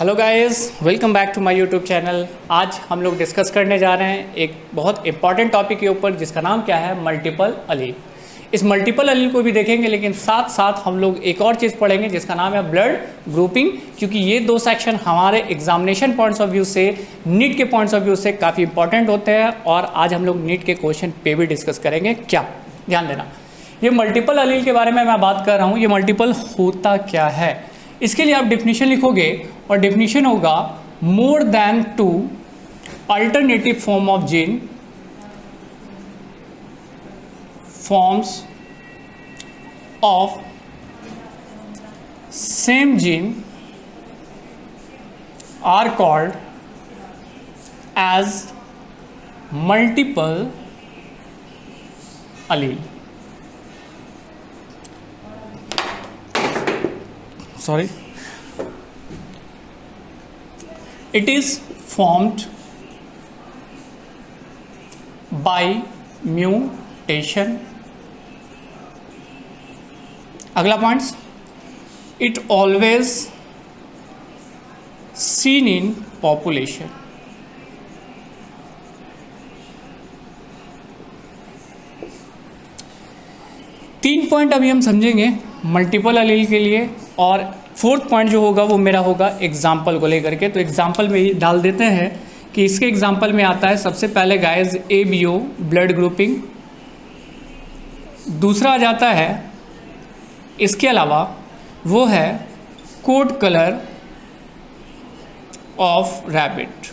Hello guys, welcome back to my YouTube channel. आज हम लोग डिस्कस करने जा रहे हैं एक बहुत इंपॉर्टेंट टॉपिक के ऊपर जिसका नाम क्या है, मल्टीपल अलील। इस मल्टीपल अलील को भी देखेंगे, लेकिन साथ साथ हम लोग एक और चीज़ पढ़ेंगे जिसका नाम है ब्लड ग्रुपिंग, क्योंकि ये दो सेक्शन हमारे एग्जामिनेशन पॉइंट्स ऑफ व्यू से, नीट के पॉइंट्स ऑफ व्यू से काफ़ी इंपॉर्टेंट होते हैं और आज हम लोग नीट के क्वेश्चन पे भी डिस्कस करेंगे। क्या ध्यान देना, ये मल्टीपल अलील के बारे में मैं बात कर रहा हूँ। ये मल्टीपल होता क्या है, इसके लिए आप डेफिनेशन लिखोगे और डेफिनेशन होगा more than two alternative form of gene forms of same gene are called as multiple allele. Sorry, it is formed by mutation. अगला points, it always seen in population. तीन पॉइंट अभी हम समझेंगे multiple अलील के लिए, और fourth point जो होगा वो मेरा होगा एग्जाम्पल को लेकर के। तो एग्जाम्पल में ही डाल देते हैं कि इसके एग्जाम्पल में आता है सबसे पहले गाइस ABO ब्लड ग्रुपिंग, दूसरा आ जाता है इसके अलावा वो है coat colour of rabbit.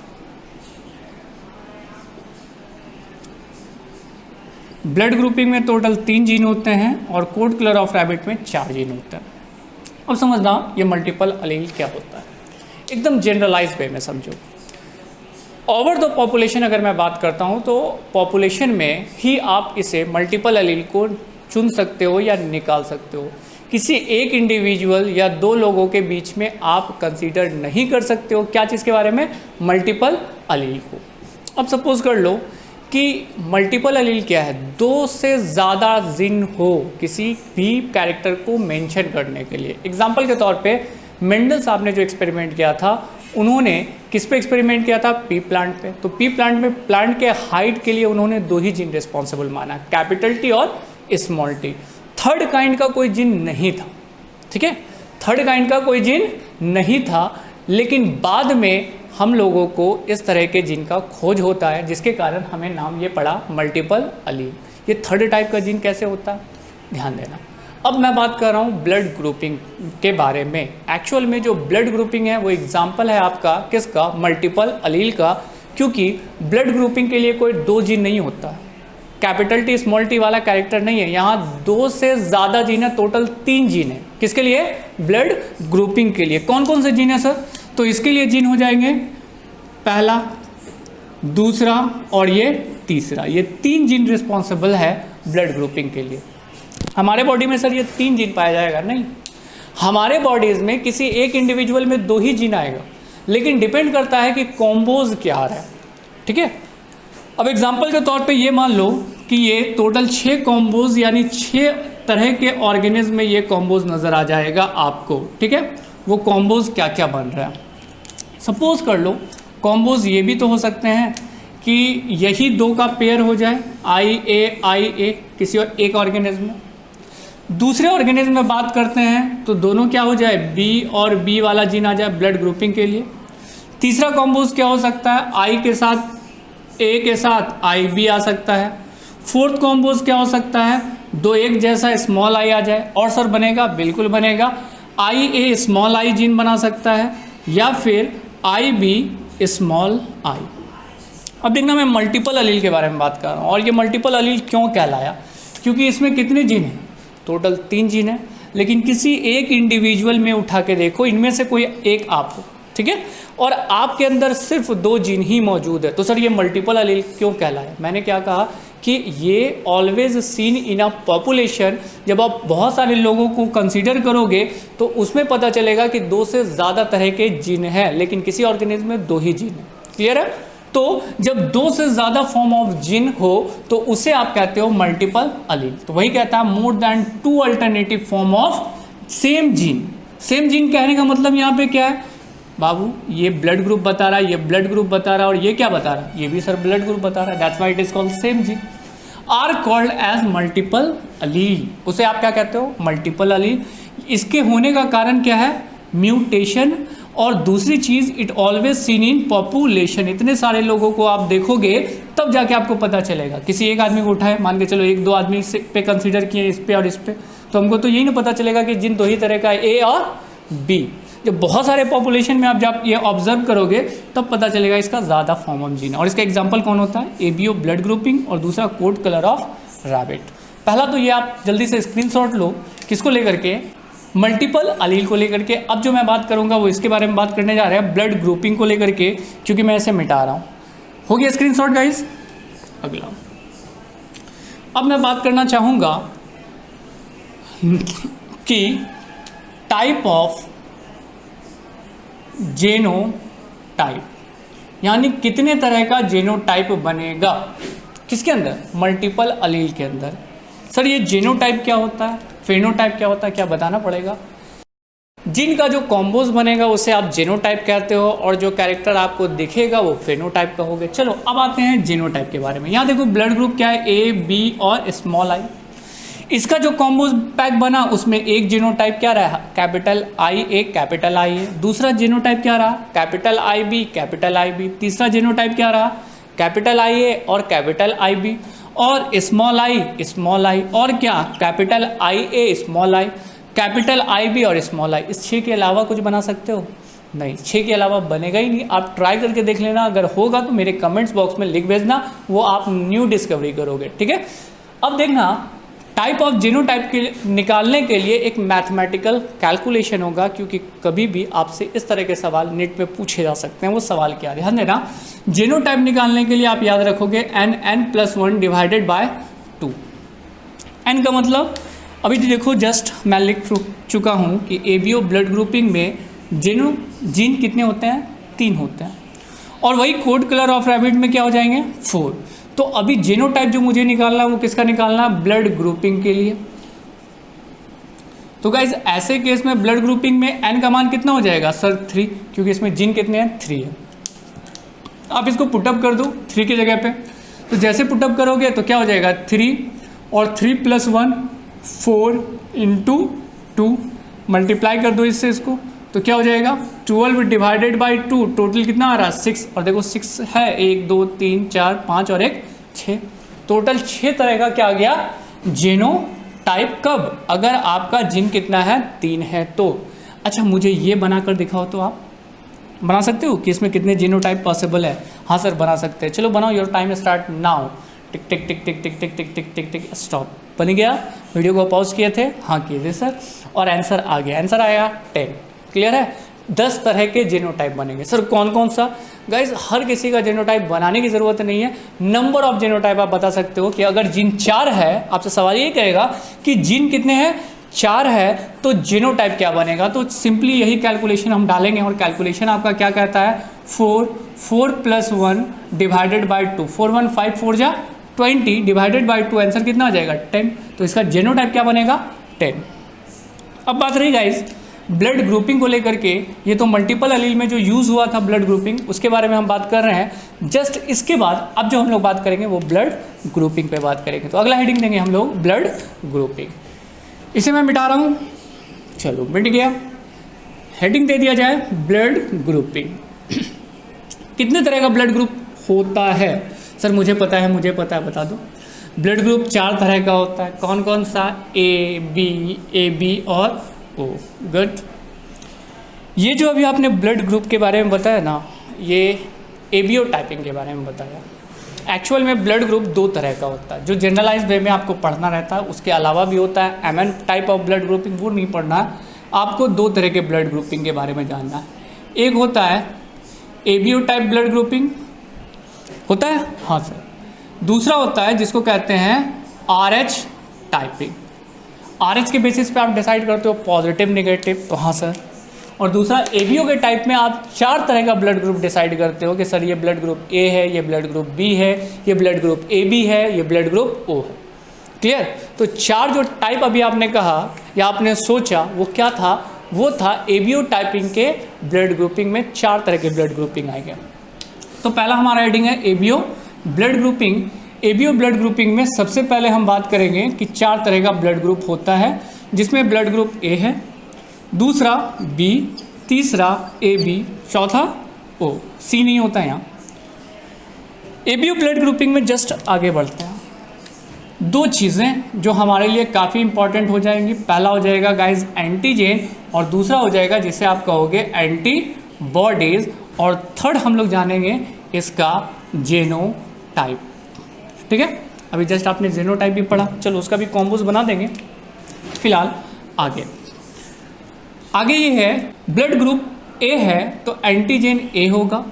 Blood grouping में टोटल 3 जीन होते हैं और कोड कलर ऑफ रैबिट में 4 जीन होते हैं। अब समझना ये मल्टीपल अलील क्या होता है, एकदम जनरलाइज वे में समझो। ओवर द पॉपुलेशन अगर मैं बात करता हूँ तो पॉपुलेशन में ही आप इसे मल्टीपल अलील को चुन सकते हो या निकाल सकते हो। किसी एक इंडिविजुअल या दो लोगों के बीच में आप कंसीडर नहीं कर सकते हो क्या चीज़ के बारे में, मल्टीपल अलील को। अब सपोज कर लो कि मल्टीपल अलील क्या है, दो से ज़्यादा जीन हो किसी भी कैरेक्टर को मेंशन करने के लिए। एग्जाम्पल के तौर पे मेंडल साहब ने जो एक्सपेरिमेंट किया था, उन्होंने किस पे एक्सपेरिमेंट किया था, पी प्लांट पे। तो पी प्लांट में प्लांट के हाइट के लिए उन्होंने 2 ही जीन रिस्पॉन्सिबल माना, कैपिटल टी और स्मॉल टी। थर्ड काइंड का कोई जीन नहीं था, ठीक है, थर्ड काइंड का कोई जीन नहीं था, लेकिन बाद में हम लोगों को इस तरह के जीन का खोज होता है जिसके कारण हमें नाम ये पड़ा मल्टीपल अलील। ये थर्ड टाइप का जीन कैसे होता है, ध्यान देना। अब मैं बात कर रहा हूँ ब्लड ग्रुपिंग के बारे में। एक्चुअल में जो ब्लड ग्रुपिंग है वो एग्जाम्पल है आपका किसका, मल्टीपल अलील का, क्योंकि ब्लड ग्रुपिंग के लिए कोई 2 जीन नहीं होता, कैपिटल टी स्मॉल टी वाला कैरेक्टर नहीं है। यहाँ 2 से ज़्यादा जीन है, टोटल 3 जीन है। किसके लिए, ब्लड ग्रुपिंग के लिए। कौन कौन से जीन है सर, तो इसके लिए जीन हो जाएंगे पहला, दूसरा और ये तीसरा। ये 3 जीन रिस्पॉन्सिबल है ब्लड ग्रुपिंग के लिए। हमारे बॉडी में सर ये 3 जीन पाया जाएगा, नहीं, हमारे बॉडीज़ में किसी एक इंडिविजुअल में 2 ही जीन आएगा, लेकिन डिपेंड करता है कि कॉम्बोज क्या आ रहा है, ठीक है। अब एग्जाम्पल के तौर पे ये मान लो कि ये टोटल 6 कॉम्बोज यानी 6 तरह के ऑर्गेनिज्म में ये कॉम्बोज नज़र आ जाएगा आपको, ठीक है। वो कॉम्बोज क्या क्या बन रहा है, सपोज कर लो कॉम्बोज ये भी तो हो सकते हैं कि यही 2 का पेयर हो जाए, IA किसी और एक ऑर्गेनिज्म में। दूसरे ऑर्गेनिज्म में बात करते हैं तो दोनों क्या हो जाए, B और B वाला जीन आ जाए ब्लड ग्रुपिंग के लिए। तीसरा कॉम्बोज क्या हो सकता है, I के साथ A के साथ IB आ सकता है। फोर्थ कॉम्बोज क्या हो सकता है, 2 एक जैसा स्मॉल I आ जाए, और सर बनेगा, बिल्कुल बनेगा, IA स्मॉल I जीन बना सकता है, या फिर IB स्मॉल I। अब देखना मैं मल्टीपल अलील के बारे में बात कर रहा हूँ, और ये मल्टीपल अलील क्यों कहलाया, क्योंकि इसमें कितने जीन हैं, टोटल 3 जीन है, लेकिन किसी एक इंडिविजुअल में उठा के देखो, इनमें से कोई एक आप हो, ठीक है, और आपके अंदर सिर्फ 2 जीन ही मौजूद है। तो सर ये मल्टीपल अलील क्यों कहलाया, मैंने क्या कहा कि ये always seen in a population. जब आप बहुत सारे लोगों को कंसीडर करोगे तो उसमें पता चलेगा कि 2 से ज़्यादा तरह के जीन हैं, लेकिन किसी ऑर्गेनिज्म में 2 ही जीन है। क्लियर है, तो जब 2 से ज़्यादा फॉर्म ऑफ जीन हो तो उसे आप कहते हो मल्टीपल अलील। तो वही कहता है more than 2 alternative form of same gene. Same gene कहने का मतलब यहाँ पे क्या है, बाबू ये ब्लड ग्रुप बता रहा है, ये ब्लड ग्रुप बता रहा है, और ये क्या बता रहा है, ये भी सर ब्लड ग्रुप बता रहा है, that's why it is called same gene, are called as multiple allele. उसे आप क्या कहते हो, मल्टीपल अलील। इसके होने का कारण क्या है, म्यूटेशन। और दूसरी चीज़, it always seen in population. इतने सारे लोगों को आप देखोगे तब जाके आपको पता चलेगा। किसी एक आदमी को उठाए, मान के चलो एक दो आदमी पे कंसीडर किए, इस पे और इस पे, तो हमको तो यही ना पता चलेगा कि जिन दो ही तरह का ए और बी। जब बहुत सारे पॉपुलेशन में आप जब ये ऑब्जर्व करोगे तब पता चलेगा इसका ज़्यादा फॉर्म ऑफ जीन। और इसका एग्जाम्पल कौन होता है, एबीओ ब्लड ग्रुपिंग, और दूसरा कोड कलर ऑफ रैबिट। पहला तो ये आप जल्दी से स्क्रीनशॉट लो, किसको लेकर के, मल्टीपल अलील को लेकर के। अब जो मैं बात करूंगा वो इसके बारे में बात करने जा रहे हैं, ब्लड ग्रुपिंग को लेकर के, क्योंकि मैं इसे मिटा रहा हूँ। हो गया स्क्रीनशॉट गाइस। अगला अब मैं बात करना चाहूँगा कि टाइप ऑफ जेनोटाइप, यानी कितने तरह का जेनोटाइप बनेगा किसके अंदर, मल्टीपल अलील के अंदर। सर ये जेनोटाइप क्या होता है, फेनोटाइप क्या होता है, क्या बताना पड़ेगा। जिनका जो कॉम्बोज बनेगा उसे आप जेनोटाइप कहते हो, और जो कैरेक्टर आपको दिखेगा वो फेनोटाइप का होगा। चलो अब आते हैं जेनोटाइप के बारे में। यहाँ देखो ब्लड ग्रुप क्या है, ए बी और स्मॉल आई। इसका जो कॉम्बोज पैक बना उसमें एक जेनोटाइप क्या रहा, capital I A capital I ए। दूसरा जेनोटाइप क्या रहा, capital I B capital I B. तीसरा जेनोटाइप क्या रहा, कैपिटल आई ए और कैपिटल आई बी, और स्मॉल आई और क्या, capital I A small I, capital I B और स्मॉल आई। इस 6 के अलावा कुछ बना सकते हो, नहीं, 6 के अलावा बनेगा ही नहीं। आप ट्राई करके देख लेना, अगर होगा तो मेरे कमेंट्स बॉक्स में लिख भेजना, वो आप न्यू डिस्कवरी करोगे, ठीक है। अब देखना, टाइप ऑफ जीनोटाइप के निकालने के लिए एक मैथमेटिकल कैलकुलेशन होगा, क्योंकि कभी भी आपसे इस तरह के सवाल नेट पे पूछे जा सकते हैं। वो सवाल क्या है, ध्यान देना। जीनोटाइप निकालने के लिए आप याद रखोगे n+1 डिवाइडेड बाय 2। n का मतलब अभी देखो, जस्ट मैं लिख चुका हूँ कि एबीओ ब्लड ग्रुपिंग में जीन कितने होते हैं, 3 होते हैं, और वही कोड कलर ऑफ रैबिट में क्या हो जाएंगे, 4। तो अभी जेनोटाइप जो मुझे निकालना है वो किसका निकालना है, ब्लड ग्रुपिंग के लिए। तो गाइज ऐसे केस में ब्लड ग्रुपिंग में n का मान कितना हो जाएगा, सर 3, क्योंकि इसमें जीन कितने हैं, 3 है। आप इसको पुटअप कर दो 3 की जगह पे, तो जैसे पुटअप करोगे तो क्या हो जाएगा, 3 और 3 + 1 4 × 2, मल्टीप्लाई कर दो इससे इसको, तो क्या हो जाएगा 12 डिवाइडेड बाई 2, टोटल कितना आ रहा है 6। और देखो 6 है, 1 2 3 4 5 और 1 6, टोटल 6 तरह का क्या आ गया, जेनोटाइप। कब, अगर आपका जीन कितना है, 3 है तो। अच्छा मुझे ये बनाकर दिखाओ, तो आप बना सकते हो कि इसमें कितने जेनोटाइप पॉसिबल है। हाँ सर बना सकते हैं, चलो बनाओ, your time start now. Tick tick tick tick tick tick tick tick tick tick, stop. बन गया, वीडियो को पॉज किए थे, हाँ किए थे सर, और आंसर आ गया, आंसर आया 10। क्लियर है, 10 तरह के जेनोटाइप बनेंगे। सर कौन कौन सा, गाइज हर किसी का जेनोटाइप बनाने की ज़रूरत नहीं है, नंबर ऑफ जेनोटाइप आप बता सकते हो। कि अगर जीन 4 है, आपसे सवाल ये करेगा कि जीन कितने हैं, 4 है, तो जेनोटाइप क्या बनेगा। तो सिंपली यही कैलकुलेशन हम डालेंगे, और कैलकुलेशन आपका क्या कहता है, 4 + 1 डिवाइडेड बाई 2, 4 1 5 4 जा 20 डिवाइडेड बाई 2, आंसर कितना आ जाएगा 10। तो इसका जेनोटाइप क्या बनेगा, 10। अब बात रही गाइज ब्लड ग्रुपिंग को लेकर के, ये तो मल्टीपल अलील में जो यूज़ हुआ था ब्लड ग्रुपिंग, उसके बारे में हम बात कर रहे हैं। जस्ट इसके बाद अब जो हम लोग बात करेंगे वो ब्लड ग्रुपिंग पे बात करेंगे। तो अगला हेडिंग देंगे हम लोग ब्लड ग्रुपिंग। इसे मैं मिटा रहा हूँ, चलो मिट गया। हेडिंग दे दिया जाए ब्लड ग्रुपिंग। कितने तरह का ब्लड ग्रुप होता है, सर मुझे पता है बता दो। ब्लड ग्रुप 4 तरह का होता है, कौन कौन सा, ए बी और ओ। गुड। ये जो अभी आपने ब्लड ग्रुप के बारे में बताया ना, ये एबीओ टाइपिंग के बारे में बताया। एक्चुअल में ब्लड ग्रुप 2 तरह का होता है, जो जनरलाइज वे में आपको पढ़ना रहता है। उसके अलावा भी होता है MN type of blood grouping, वो नहीं पढ़ना है आपको। 2 तरह के ब्लड ग्रुपिंग के बारे में जानना है। एक होता है एबीओ टाइप ब्लड ग्रुपिंग, होता है, हाँ सर। दूसरा होता है जिसको कहते हैं आरएच टाइपिंग। आरएच के बेसिस पे आप डिसाइड करते हो पॉजिटिव नेगेटिव, तो हाँ सर। और दूसरा एबीओ के टाइप में आप 4 तरह का ब्लड ग्रुप डिसाइड करते हो कि सर ये ब्लड ग्रुप ए है, ये ब्लड ग्रुप बी है, ये ब्लड ग्रुप ए बी है, ये ब्लड ग्रुप ओ है। क्लियर। तो 4 जो टाइप अभी आपने कहा या आपने सोचा वो क्या था, वो था एबीओ टाइपिंग के ब्लड ग्रुपिंग में 4 तरह के ब्लड ग्रुपिंग आएंगे। तो पहला हमारा हेडिंग है ABO blood grouping. ABO blood grouping में सबसे पहले हम बात करेंगे कि 4 तरह का ब्लड ग्रुप होता है, जिसमें ब्लड ग्रुप ए है, दूसरा बी, तीसरा ए बी, चौथा ओ, सी नहीं होता यहाँ। एबीओ ब्लड ग्रुपिंग में जस्ट आगे बढ़ते हैं, 2 चीज़ें जो हमारे लिए काफ़ी इंपॉर्टेंट हो जाएंगी। पहला हो जाएगा गाइज एंटीजेन और दूसरा हो जाएगा जिसे आप कहोगे एंटीबॉडीज, और थर्ड हम लोग जानेंगे इसका जेनोटाइप। ठीक है, अभी जस्ट आपने जेनोटाइप भी पढ़ा, चलो उसका भी कॉम्बोज बना देंगे। फिलहाल आगे ये है ब्लड ग्रुप ए है तो एंटीजेन ए होगा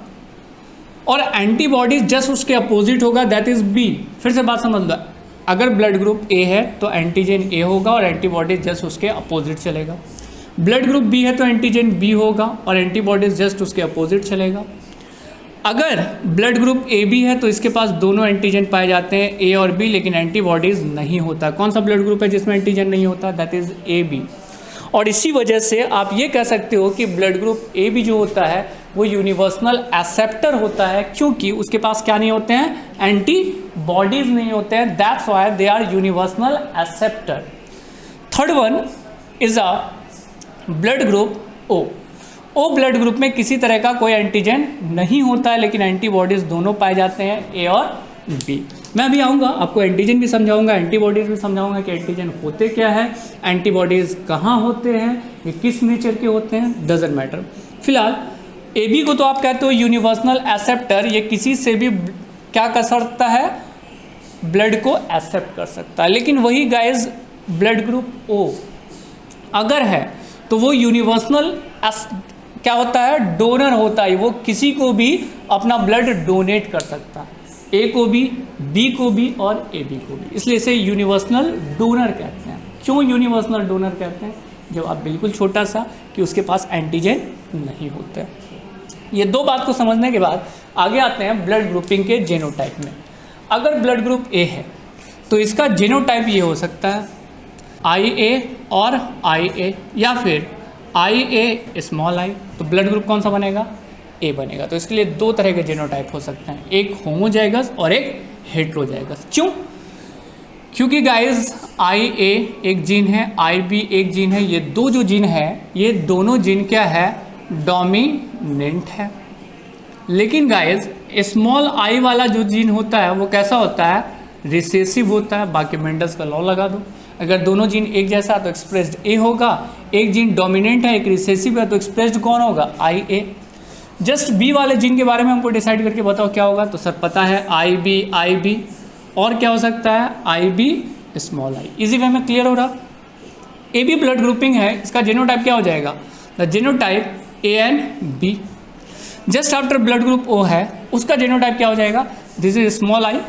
और एंटीबॉडीज जस्ट उसके अपोजिट होगा, दैट इज बी। फिर से बात समझ लो, अगर ब्लड ग्रुप ए है तो एंटीजेन ए होगा और एंटीबॉडीज जस्ट उसके अपोजिट चलेगा। ब्लड ग्रुप बी है तो एंटीजेन बी होगा और एंटीबॉडीज जस्ट उसके अपोजिट चलेगा। अगर ब्लड ग्रुप ए बी है तो इसके पास दोनों एंटीजन पाए जाते हैं, ए और बी, लेकिन एंटीबॉडीज नहीं होता। कौन सा ब्लड ग्रुप है जिसमें एंटीजन नहीं होता? That is A B. और इसी वजह से आप ये कह सकते हो कि ब्लड ग्रुप ए बी जो होता है वो यूनिवर्सल एक्सेप्टर होता है, क्योंकि उसके पास क्या नहीं होते हैं? एंटीबॉडीज नहीं होते हैं, that's why they are universal acceptor. Third one is a blood group O. O blood group में किसी तरह का कोई एंटीजन नहीं होता है, लेकिन एंटीबॉडीज दोनों पाए जाते हैं, ए और बी। मैं अभी आऊँगा, आपको एंटीजन भी समझाऊंगा, एंटीबॉडीज भी समझाऊंगा कि एंटीजन होते क्या है, एंटीबॉडीज कहाँ होते हैं, ये किस नेचर के होते हैं, डजंट मैटर। फिलहाल ए बी को तो आप कहते हो यूनिवर्सल एक्सेप्टर, ये किसी से भी क्या कर सकता है? ब्लड को एक्सेप्ट कर सकता है। लेकिन वही गाइज ब्लड ग्रुप ओ अगर है तो वो यूनिवर्सल क्या होता है? डोनर होता है, वो किसी को भी अपना ब्लड डोनेट कर सकता है, ए को भी, बी को भी और ए बी को भी, इसलिए इसे यूनिवर्सल डोनर कहते हैं। क्यों यूनिवर्सल डोनर कहते हैं? जवाब बिल्कुल छोटा सा कि उसके पास एंटीजन नहीं होता है। ये 2 बात को समझने के बाद आगे आते हैं ब्लड ग्रुपिंग के जेनोटाइप में। अगर ब्लड ग्रुप ए है तो इसका जेनोटाइप ये हो सकता है IA और IA, या फिर IA स्मॉल आई। तो ब्लड ग्रुप कौन सा बनेगा? ए बनेगा। तो इसके लिए 2 तरह के जेनोटाइप हो सकते हैं, एक होमोजाइगस और एक हेट्रोजाइगस। क्यों? क्योंकि गाइज IA एक जीन है, IB एक जीन है, ये 2 जो जीन है ये दोनों जीन क्या है? डोमिनेंट है। लेकिन गाइज स्मॉल आई वाला जो जीन होता है वो कैसा होता है? रिसेसिव होता है। बाकी मेंडल्स का लॉ लगा दो, अगर दोनों जीन एक जैसा तो एक्सप्रेस्ड ए होगा, एक जीन डोमिनेंट है एक रिसेसिव है तो एक्सप्रेस्ड कौन होगा? IA। जस्ट बी वाले जीन के बारे में हमको डिसाइड करके बताओ क्या होगा? तो सर पता है IB, और क्या हो सकता है? IB small I. Easy way में क्लियर हो रहा? AB ब्लड ग्रुपिंग है, इसका जेनोटाइप क्या हो जाएगा? The genotype ANB। Just after blood group O है, उसका जेनोटाइप क्या हो जाएगा? This is small I.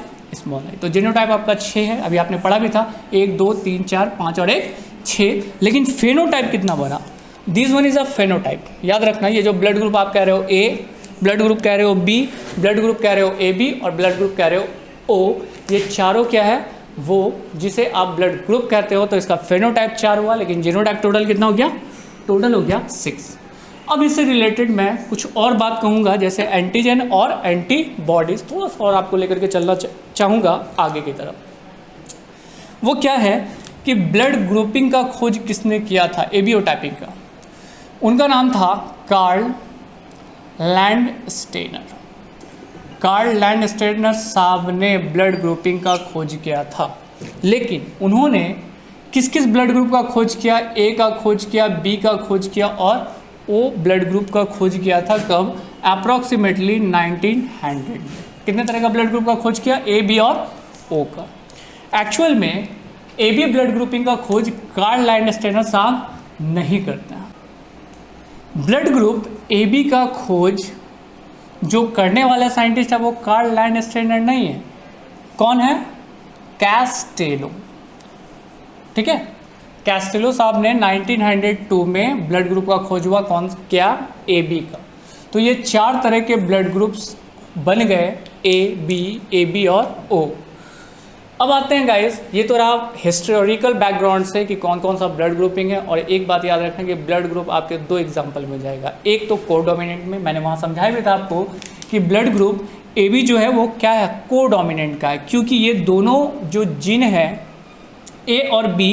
तो जेनोटाइप आपका 6 है, अभी आपने पढ़ा भी था, 1 2 3 4 5 और 1 6। लेकिन फेनोटाइप कितना बना? This one is a phenotype. याद रखना, ये जो ब्लड ग्रुप आप कह रहे हो A, ब्लड ग्रुप कह रहे हो B, ब्लड ग्रुप कह रहे हो AB और ब्लड ग्रुप कह रहे हो O, ये चारों क्या है? वो जिसे आप ब्लड ग्रुप कहते हो। तो इसका फेनोटाइप 4 हुआ, लेकिन जेनोटाइप टोटल कितना हो गया? टोटल हो गया 6। अब इससे रिलेटेड मैं कुछ और बात कहूँगा, जैसे एंटीजन और एंटीबॉडीज, थोड़ा सा और आपको लेकर के चलना चाहूँगा आगे की तरफ। वो क्या है कि ब्लड ग्रुपिंग का खोज किसने किया था? एबीओ टाइपिंग का। उनका नाम था कार्ल लैंडस्टेनर। कार्ल लैंडस्टेनर साहब ने ब्लड ग्रुपिंग का खोज किया था। लेकिन उन्होंने किस किस ब्लड ग्रुप का खोज किया? ए का खोज किया, बी का खोज किया और ओ ब्लड ग्रुप का खोज किया था। कब? अप्रॉक्सीमेटली 1900 में। कितने तरह का ब्लड ग्रुप का खोज किया? ए, बी और ओ का। एक्चुअल में ए बी ब्लड ग्रुपिंग का खोज कार्ल लैंडस्टेनर साहब नहीं करते हैं। ब्लड ग्रुप ए बी का खोज जो करने वाला साइंटिस्ट है वो कार्ल लैंडस्टेनर नहीं है। कौन है? कैस्टेलो। ठीक है, कैस्टेलो साहब ने 1902 में ब्लड ग्रुप का खोज हुआ। कौन क्या? ए बी का। तो ये 4 तरह के ब्लड ग्रुप्स बन गए, ए बी और ओ। अब आते हैं गाइस, ये तो रहा हिस्टोरिकल बैकग्राउंड से कि कौन कौन सा ब्लड ग्रुपिंग है। और एक बात याद रखना कि ब्लड ग्रुप आपके दो एग्जांपल में जाएगा। एक तो कोडोमिनेंट में, मैंने वहाँ समझाया भी था आपको कि ब्लड ग्रुप AB जो है वो क्या है, कोडोमिनेंट का है, क्योंकि ये दोनों जो जीन है A और B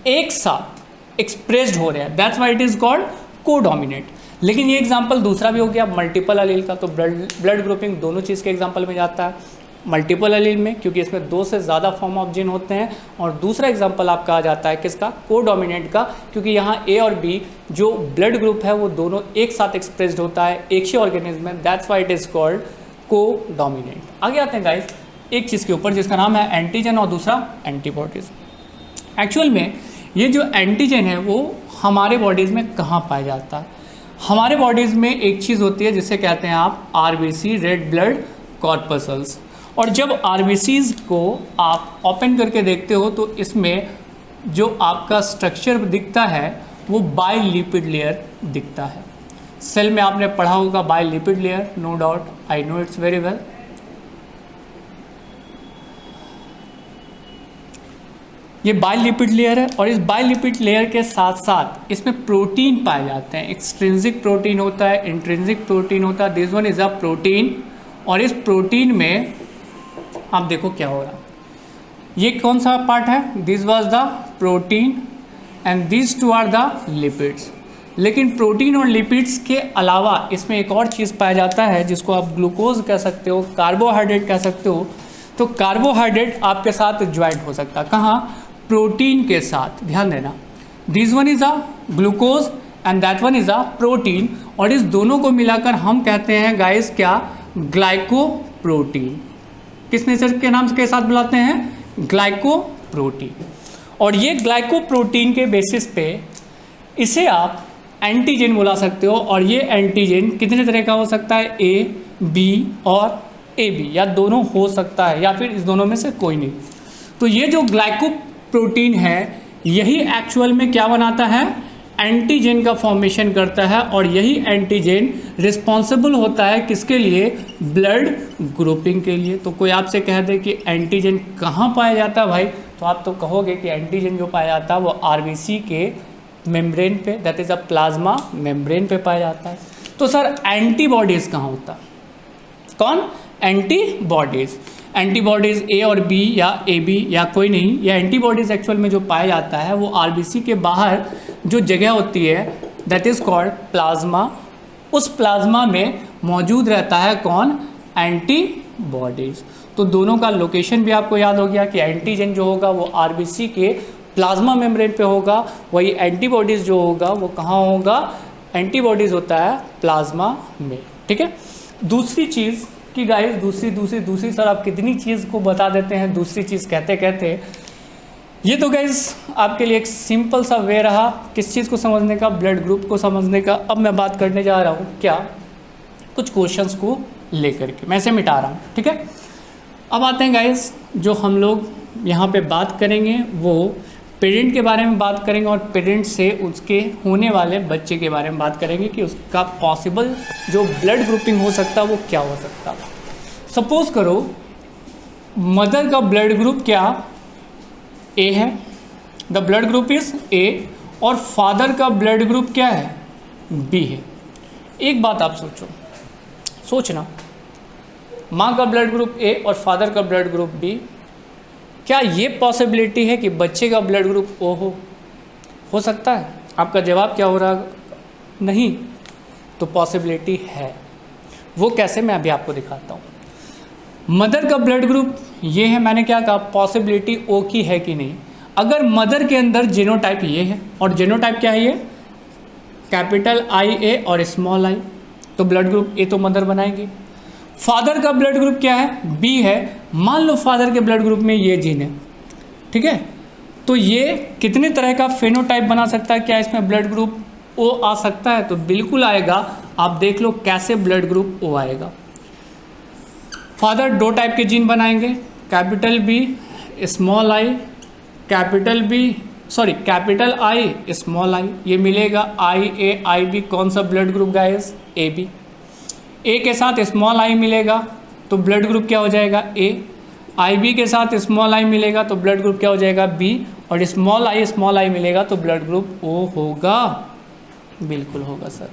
एक साथ एक्सप्रेस्ड हो रहे हैं, that's why it is called codominant. लेकिन ये एग्जांपल दूसरा भी हो गया मल्टीपल अलील का, तो ब्लड ग्रुपिंग दोनों चीज़ के एग्जांपल में जाता है। मल्टीपल अलील में क्योंकि इसमें 2 से ज़्यादा फॉर्म ऑफ जीन होते हैं, और दूसरा एग्जांपल आपका आ जाता है किसका, कोडोमिनेंट का, क्योंकि यहाँ A और B जो ब्लड ग्रुप है वो दोनों एक साथ एक्सप्रेस्ड होता है एक ही ऑर्गेनिज्म में, that's why it is called codominant. आगे आते हैं गाइस एक चीज़ के ऊपर जिसका नाम है एंटीजन और दूसरा एंटीबॉडीज। एक्चुअल में ये जो एंटीजन है वो हमारे बॉडीज़ में कहाँ पाया जाता है? हमारे बॉडीज़ में एक चीज़ होती है जिसे कहते हैं आप RBC, रेड ब्लड कॉर्पसल्स। और जब RBCs को आप ओपन करके देखते हो तो इसमें जो आपका स्ट्रक्चर दिखता है वो बाइलिपिड लेयर दिखता है। सेल में आपने पढ़ा होगा bilipid layer, no doubt, I know it's very well. ये बाइलिपिड लेयर है और इस बाइलिपिड लेयर के साथ साथ इसमें प्रोटीन पाए जाते हैं। एक्सट्रिंसिक प्रोटीन होता है, इंट्रिंसिक प्रोटीन होता है, this one is a protein. और इस प्रोटीन में आप देखो क्या हो रहा है, ये कौन सा पार्ट है, this was the protein and this two are the lipids. लेकिन प्रोटीन और लिपिड्स के अलावा इसमें एक और चीज़ पाया जाता है जिसको आप ग्लूकोज कह सकते हो, कार्बोहाइड्रेट कह सकते हो। तो कार्बोहाइड्रेट आपके साथ ज्वाइंट हो सकता है, कहाँ, प्रोटीन के साथ। ध्यान देना, this one is a glucose and that one is a protein, और इस दोनों को मिलाकर हम कहते हैं गाइस क्या, ग्लाइकोप्रोटीन। किस नेचर के नाम के साथ बुलाते हैं, ग्लाइकोप्रोटीन। और ये ग्लाइकोप्रोटीन के बेसिस पे इसे आप एंटीजन बुला सकते हो। और ये एंटीजन कितने तरह का हो सकता है, A, B और AB, या दोनों हो सकता है, या फिर इस दोनों में से कोई नहीं। तो ये जो ग्लाइकोप्रोटीन है यही एक्चुअल में क्या बनाता है, एंटीजन का फॉर्मेशन करता है। और यही एंटीजन रिस्पॉन्सिबल होता है किसके लिए, ब्लड ग्रुपिंग के लिए। तो कोई आपसे कह दे कि एंटीजन कहाँ पाया जाता है भाई, तो आप तो कहोगे कि एंटीजन जो पाया जाता है वो RBC के मेम्ब्रेन पे, that is a plasma membrane पे पाया जाता है। तो सर एंटीबॉडीज़ कहाँ होता है, कौन, एंटीबॉडीज़। एंटीबॉडीज़ A और B या AB या कोई नहीं, या एंटीबॉडीज़ एक्चुअल में जो पाया जाता है वो RBC के बाहर जो जगह होती है दैट इज़ कॉल्ड प्लाज्मा। उस प्लाज्मा में मौजूद रहता है कौन, एंटीबॉडीज़। तो दोनों का लोकेशन भी आपको याद हो गया कि एंटीजन जो होगा वो RBC के प्लाज्मा मेम्ब्रेन पे होगा, वही एंटीबॉडीज़ जो होगा वो कहाँ होगा, एंटीबॉडीज़ होता है प्लाज्मा में। ठीक है, दूसरी चीज़ कि गाइस दूसरी सर आप कितनी चीज़ को बता देते हैं दूसरी चीज़ कहते कहते। ये तो गाइस आपके लिए एक सिंपल सा वे रहा किस चीज़ को समझने का, ब्लड ग्रुप को समझने का। अब मैं बात करने जा रहा हूँ क्या, कुछ क्वेश्चंस को लेकर के, मैं इसे मिटा रहा हूँ। ठीक है, अब आते हैं गाइस, जो हम लोग यहाँ पे बात करेंगे वो पेरेंट के बारे में बात करेंगे, और पेरेंट से उसके होने वाले बच्चे के बारे में बात करेंगे कि उसका पॉसिबल जो ब्लड ग्रुपिंग हो सकता है वो क्या हो सकता है। सपोज करो मदर का ब्लड ग्रुप क्या, A है, the blood group is A, और फादर का ब्लड ग्रुप क्या है, B है। एक बात आप सोचना, माँ का ब्लड ग्रुप A और फादर का ब्लड ग्रुप B, क्या ये पॉसिबिलिटी है कि बच्चे का ब्लड ग्रुप O हो सकता है? आपका जवाब क्या हो रहा, नहीं। तो पॉसिबिलिटी है, वो कैसे, मैं अभी आपको दिखाता हूँ। मदर का ब्लड ग्रुप ये है, मैंने क्या कहा, पॉसिबिलिटी O की है कि नहीं। अगर मदर के अंदर जीनोटाइप ये है, और जीनोटाइप क्या है ये, कैपिटल IA और स्मॉल I, तो ब्लड ग्रुप A तो मदर बनाएगी। फादर का ब्लड ग्रुप क्या है, B है। मान लो फादर के ब्लड ग्रुप में ये जीन है, ठीक है, तो ये कितने तरह का फेनोटाइप बना सकता है, क्या इसमें ब्लड ग्रुप O आ सकता है? तो बिल्कुल आएगा। आप देख लो कैसे ब्लड ग्रुप O आएगा। फादर 2 टाइप के जीन बनाएंगे, capital B small I, capital I small I, ये मिलेगा IA IB। कौन सा blood group guys, AB। A के साथ स्मॉल I मिलेगा तो ब्लड ग्रुप क्या हो जाएगा, A। IB के साथ स्मॉल आई मिलेगा तो ब्लड ग्रुप क्या हो जाएगा B, और स्मॉल आई मिलेगा तो ब्लड ग्रुप O होगा। बिल्कुल होगा सर।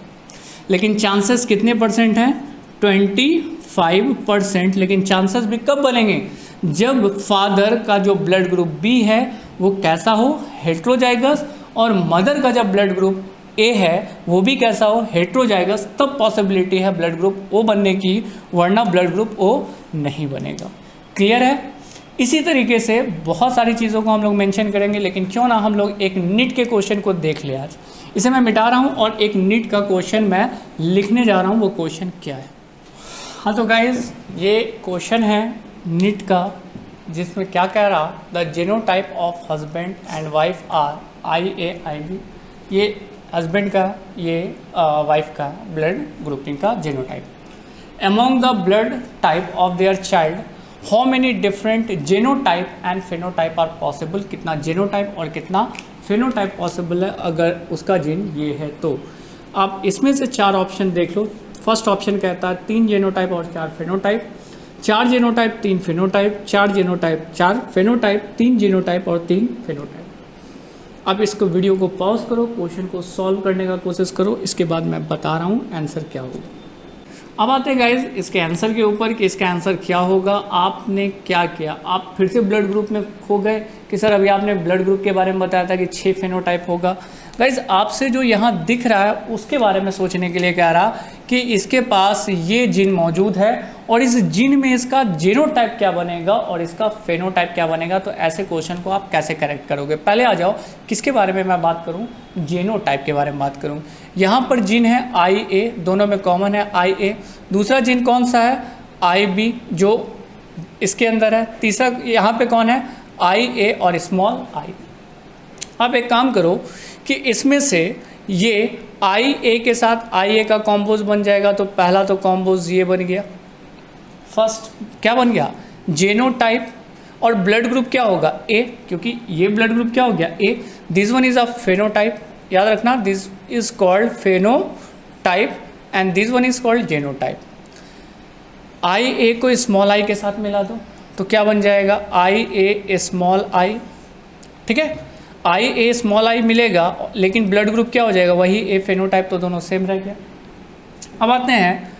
लेकिन चांसेस कितने परसेंट हैं? 25%। लेकिन चांसेस भी कब बनेंगे? जब फादर का जो ब्लड ग्रुप B है वो कैसा हो? हेट्रोजाइगस, और मदर का जब ब्लड ग्रुप A है वो भी कैसा हो? हेट्रोजाइगस। तब पॉसिबिलिटी है ब्लड ग्रुप O बनने की, वरना ब्लड ग्रुप O नहीं बनेगा। क्लियर है? इसी तरीके से बहुत सारी चीज़ों को हम लोग मेंशन करेंगे, लेकिन क्यों ना हम लोग एक नीट के क्वेश्चन को देख ले आज। इसे मैं मिटा रहा हूँ और एक नीट का क्वेश्चन मैं लिखने जा रहा हूँ। वो क्वेश्चन क्या है? हाँ तो गाइज ये क्वेश्चन है नीट का, जिसमें क्या कह रहा, the genotype of husband and wife are IA IB। ये हस्बैंड का, ये वाइफ का ब्लड ग्रुपिंग का genotype. Among the blood type of their child how many different genotype and phenotype are possible. कितना जीनोटाइप और कितना फेनोटाइप पॉसिबल है अगर उसका जीन ये है तो। आप इसमें से 4 ऑप्शन देख लो। फर्स्ट ऑप्शन कहता है 3 जीनोटाइप और 4 phenotype, 4 genotype 3 phenotype, 4 genotype 4 phenotype, 3 genotype और 3 फेनोटाइप। अब इसको वीडियो को पॉज करो, क्वेश्चन को सॉल्व करने का कोशिश करो, इसके बाद मैं बता रहा हूँ आंसर क्या होगा। अब आते हैं गाइज इसके आंसर के ऊपर कि इसका आंसर क्या होगा। आपने क्या किया? आप फिर से ब्लड ग्रुप में खो गए कि सर अभी आपने ब्लड ग्रुप के बारे में बताया था कि 6 फेनोटाइप होगा। गाइज आपसे जो यहाँ दिख रहा है उसके बारे में सोचने के लिए कह रहा कि इसके पास ये जीन मौजूद है और इस जीन में इसका जीनोटाइप क्या बनेगा और इसका फेनोटाइप क्या बनेगा। तो ऐसे क्वेश्चन को आप कैसे करेक्ट करोगे? पहले आ जाओ किसके बारे में मैं बात करूँ, जीनोटाइप के बारे में बात करूँ। यहाँ पर जीन है IA, दोनों में कॉमन है IA। दूसरा जीन कौन सा है? IB जो इसके अंदर है। तीसरा यहाँ पे कौन है? IA और स्मॉल I। आप एक काम करो कि इसमें से ये IA के साथ IA का कॉम्पोज बन जाएगा, तो पहला तो कॉम्पोज ये बन गया। फर्स्ट क्या बन गया? जीनोटाइप। और ब्लड ग्रुप क्या होगा? A, क्योंकि ये ब्लड ग्रुप क्या हो गया? A। This one is a phenotype, याद रखना, this is called phenotype and this one is called genotype. IA को स्मॉल I के साथ मिला दो तो क्या बन जाएगा? IA small I। ठीक है, IA स्मॉल I मिलेगा, लेकिन ब्लड ग्रुप क्या हो जाएगा? वही A फेनोटाइप, तो दोनों सेम रह गया। अब आते हैं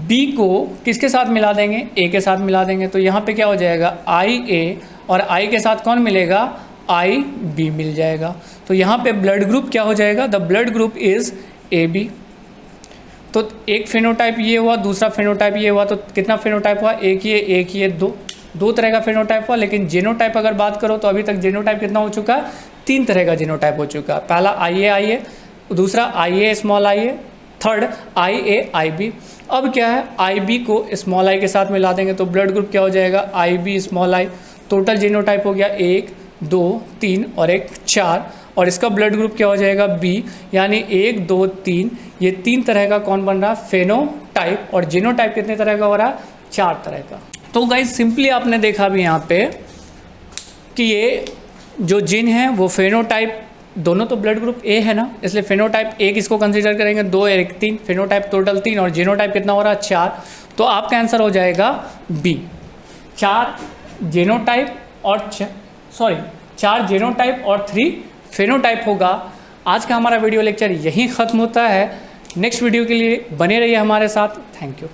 B को किसके साथ मिला देंगे? A के साथ मिला देंगे, तो यहाँ पे क्या हो जाएगा? IA और I के साथ कौन मिलेगा? IB मिल जाएगा। तो यहाँ पे ब्लड ग्रुप क्या हो जाएगा? The blood group is AB। तो एक फेनोटाइप ये हुआ, दूसरा फेनोटाइप ये हुआ, तो कितना फेनोटाइप हुआ? एक ये दो तरह का फेनोटाइप हुआ। लेकिन जीनोटाइप अगर बात करो तो अभी तक जीनोटाइप कितना हो चुका है? 3 तरह का जीनोटाइप हो चुका है। पहला IA, दूसरा IA small IA, third IA IB। अब क्या है? IB को स्मॉल I के साथ मिला देंगे तो ब्लड ग्रुप क्या हो जाएगा? IB small I। Total genotype हो गया 1 2 3 और 1 4, और इसका ब्लड ग्रुप क्या हो जाएगा? B। यानी 1 2 3, ये 3 तरह का कौन बन रहा है? फेनोटाइप। और जीनोटाइप कितने तरह का हो रहा है? 4 तरह का। तो गाइस सिंपली आपने देखा भी यहाँ पे कि ये जो जीन है वो फेनोटाइप, दोनों तो ब्लड ग्रुप A है ना, इसलिए फेनोटाइप 1 इसको कंसीडर करेंगे, 2 1 3, फेनोटाइप टोटल 3, और जीनोटाइप कितना हो रहा है? 4। तो आपका आंसर हो जाएगा B। 4 जीनोटाइप और 3 फेनोटाइप होगा। आज का हमारा वीडियो लेक्चर यहीं ख़त्म होता है। नेक्स्ट वीडियो के लिए बने रहिए हमारे साथ। Thank you.